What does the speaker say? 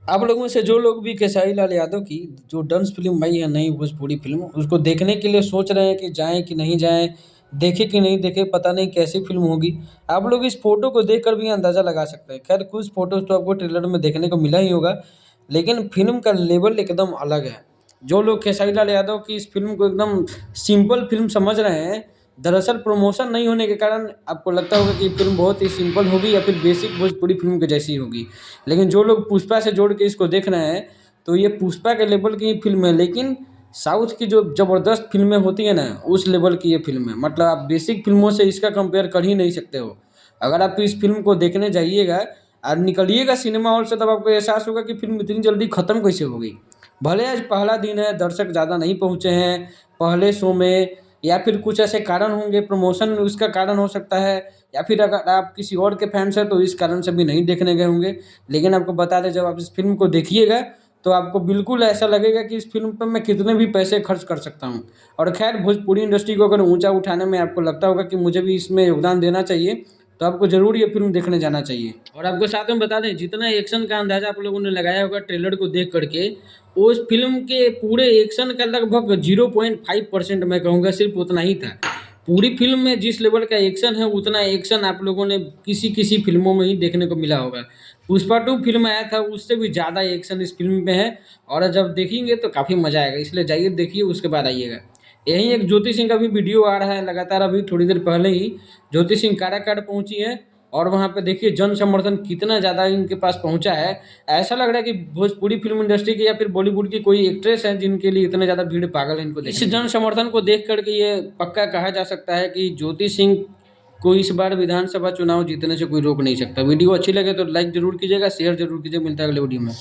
आप लोगों में से जो लोग भी खेसारी लाल यादव की जो डंस फ़िल्म आई है नई भोजपुरी फ़िल्म, उसको देखने के लिए सोच रहे हैं कि जाएँ कि नहीं जाएँ, देखें कि नहीं देखें, पता नहीं कैसी फ़िल्म होगी। आप लोग इस फ़ोटो को देखकर भी अंदाज़ा लगा सकते हैं। ख़ैर कुछ फ़ोटोज़ तो आपको ट्रेलर में देखने को मिला ही होगा, लेकिन फ़िल्म का लेवल एकदम अलग है। जो लोग खेसारी लाल यादव की इस फ़िल्म को एकदम सिंपल फ़िल्म समझ रहे हैं, दरअसल प्रमोशन नहीं होने के कारण आपको लगता होगा कि ये फ़िल्म बहुत ही सिंपल होगी या फिर बेसिक भोजपुरी फ़िल्म के जैसी होगी। लेकिन जो लोग पुष्पा से जोड़ के इसको देख रहे हैं, तो ये पुष्पा के लेवल की फ़िल्म है, लेकिन साउथ की जो ज़बरदस्त फ़िल्में होती हैं ना, उस लेवल की ये फ़िल्म है। मतलब आप बेसिक फ़िल्मों से इसका कंपेयर कर ही नहीं सकते हो। अगर आप इस फ़िल्म को देखने जाइएगा और निकलिएगा सिनेमा हॉल से, तब आपको एहसास होगा कि फ़िल्म इतनी जल्दी ख़त्म कैसे हो गई। भले आज पहला दिन है, दर्शक ज़्यादा नहीं पहुँचे हैं पहले शो में, या फिर कुछ ऐसे कारण होंगे, प्रमोशन उसका कारण हो सकता है, या फिर अगर आप किसी और के फैन्स हैं तो इस कारण से भी नहीं देखने गए होंगे। लेकिन आपको बता दें, जब आप इस फ़िल्म को देखिएगा तो आपको बिल्कुल ऐसा लगेगा कि इस फ़िल्म पे मैं कितने भी पैसे खर्च कर सकता हूँ। और ख़ैर भोजपुरी इंडस्ट्री को अगर ऊँचा उठाने में आपको लगता होगा कि मुझे भी इसमें योगदान देना चाहिए, तो आपको ज़रूर ये फ़िल्म देखने जाना चाहिए। और आपको साथ में बता दें, जितना एक्शन का अंदाज़ा आप लोगों ने लगाया होगा ट्रेलर को देख कर के, उस फ़िल्म के पूरे एक्शन का लगभग 0.5% मैं कहूँगा सिर्फ़ उतना ही था। पूरी फ़िल्म में जिस लेवल का एक्शन है, उतना एक्शन आप लोगों ने किसी-किसी फ़िल्मों में ही देखने को मिला होगा। पुष्पा 2 फ़िल्म आया था, उससे भी ज़्यादा एक्शन इस फ़िल्म में है, और जब देखेंगे तो काफ़ी मज़ा आएगा। इसलिए जाइए देखिए, उसके बाद आइएगा। यहीं एक ज्योति सिंह का भी वीडियो आ रहा है लगातार, अभी थोड़ी देर पहले ही ज्योति सिंह काराकाट पहुँची है, और वहाँ पे देखिए जन समर्थन कितना ज़्यादा इनके पास पहुँचा है। ऐसा लग रहा है कि भोजपुरी फ़िल्म इंडस्ट्री की या फिर बॉलीवुड की कोई एक्ट्रेस है जिनके लिए इतने ज़्यादा भीड़ पागल है इनको देखने। इस जन समर्थन को देख कर के ये पक्का कहा जा सकता है कि ज्योति सिंह को इस बार विधानसभा चुनाव जीतने से कोई रोक नहीं सकता। वीडियो अच्छी लगे तो लाइक ज़रूर कीजिएगा, शेयर ज़रूर कीजिए। मिलता है अगले वीडियो में।